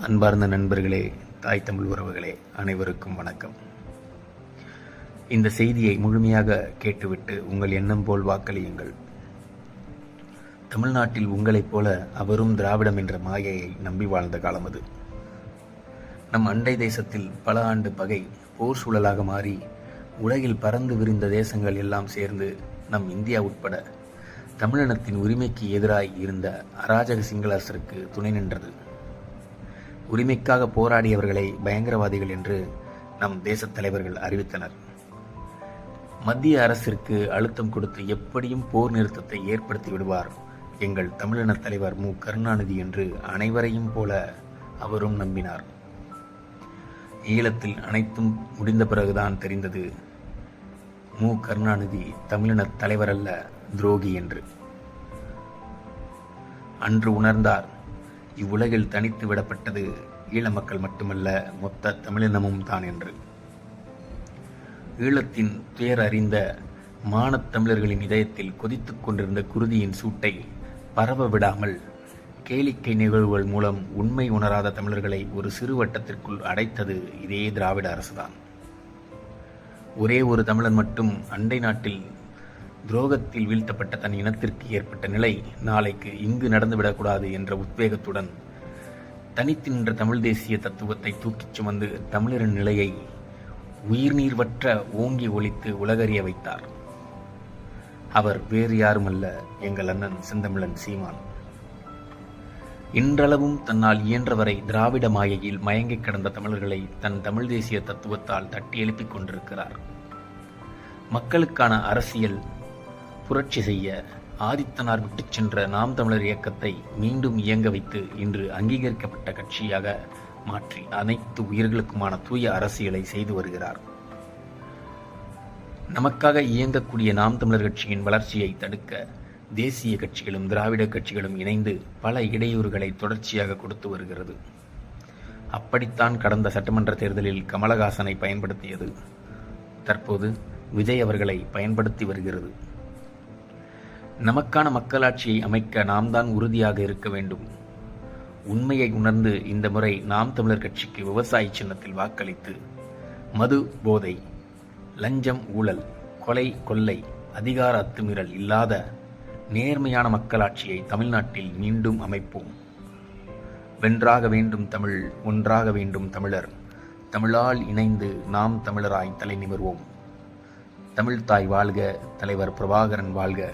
அன்பார்ந்த நண்பர்களே, தாய் தமிழ் உறவுகளே, அனைவருக்கும் வணக்கம். இந்த செய்தியை முழுமையாக கேட்டுவிட்டு உங்கள் எண்ணம் போல் வாக்களியுங்கள். தமிழ்நாட்டில் உங்களைப் போல அவரும் திராவிடம் என்ற மாயையை நம்பி வாழ்ந்த காலம் அது. நம் அண்டை தேசத்தில் பல ஆண்டு பகை போர் சூழலாக மாறி உலகில் பறந்து விரிந்த தேசங்கள் எல்லாம் சேர்ந்து நம் இந்தியா உட்பட தமிழினத்தின் உரிமைக்கு எதிராய் இருந்த அராஜக சிங்கள அரசருக்கு துணை நின்றது. உரிமைக்காக போராடியவர்களை பயங்கரவாதிகள் என்று நம் தேசத் தலைவர்கள் அறிவித்தனர். மத்திய அரசிற்கு அழுத்தம் கொடுத்து எப்படியும் போர் நிறுத்தத்தை ஏற்படுத்தி விடுவார் எங்கள் தமிழின தலைவர் மு. கருணாநிதி என்று அனைவரையும் போல அவரும் நம்பினார். ஈழத்தில் அனைத்தும் முடிந்த பிறகுதான் தெரிந்தது மு. கருணாநிதி தமிழின தலைவர் அல்ல, துரோகி என்று. அன்று உணர்ந்தார், இவ்வுலகில் தனித்து விடப்பட்டது ஈழ மக்கள் மட்டுமல்ல, மொத்த தமிழினமும் தான் என்று. ஈழத்தின் துயர் அறிந்த மானத் தமிழர்களின் இதயத்தில் கொதித்துக் கொண்டிருந்த குருதியின் சூட்டை பரவ விடாமல் கேளிக்கை நிகழ்வுகள் மூலம் உண்மை உணராத தமிழர்களை ஒரு சிறு வட்டத்திற்குள் அடைத்தது இதே திராவிட அரசுதான். ஒரே ஒரு தமிழன் மட்டும் அண்டை நாட்டில் துரோகத்தில் வீழ்த்தப்பட்ட தன் இனத்திற்கு ஏற்பட்ட நிலை நாளைக்கு இங்கு நடந்துவிடக்கூடாது என்ற உத்வேகத்துடன் தனித்து நின்ற தமிழ் தேசிய தத்துவத்தை தூக்கிச் சுமந்து தமிழரின் நிலையை உயிர்நீர்வற்ற ஓங்கி ஒலித்து உலகறிய வைத்தார். அவர் வேறு யாருமல்ல, எங்கள் அண்ணன் செந்தமிழன் சீமான். இன்றளவும் தன்னால் இயன்றவரை திராவிட மாயையில் மயங்கிக் கிடந்த தமிழர்களை தன் தமிழ் தேசிய தத்துவத்தால் தட்டி எழுப்பிக் கொண்டிருக்கிறார். மக்களுக்கான அரசியல் புரட்சி செய்ய ஆதித்தனார் விட்டுச் சென்ற நாம் தமிழர் இயக்கத்தை மீண்டும் இயங்க வைத்து இன்று அங்கீகரிக்கப்பட்ட கட்சியாக மாற்றி அனைத்து உயிர்களுக்குமான தூய அரசியலை செய்து வருகிறார். நமக்காக இயங்கக்கூடிய நாம் தமிழர் கட்சியின் வளர்ச்சியை தடுக்க தேசிய கட்சிகளும் திராவிட கட்சிகளும் இணைந்து பல இடையூறுகளை தொடர்ச்சியாக கொடுத்து வருகிறது. அப்படித்தான் கடந்த சட்டமன்ற தேர்தலில் கமலஹாசனை பயன்படுத்தியது. தற்போது விஜய் அவர்களை பயன்படுத்தி வருகிறது. நமக்கான மக்களாட்சியை அமைக்க நாம் தான் உறுதியாக இருக்க வேண்டும். உண்மையை உணர்ந்து இந்த முறை நாம் தமிழர் கட்சிக்கு விவசாய சின்னத்தில் வாக்களித்து மது, போதை, லஞ்சம், ஊழல், கொலை, கொள்ளை, அதிகார அத்துமீறல் இல்லாத நேர்மையான மக்களாட்சியை தமிழ்நாட்டில் மீண்டும் அமைப்போம். வென்றாக வேண்டும் தமிழ், ஒன்றாக வேண்டும் தமிழர். தமிழால் இணைந்து நாம் தமிழராய் தலை நிமிர்வோம். தமிழ்தாய் வாழ்க, தலைவர் பிரபாகரன் வாழ்க.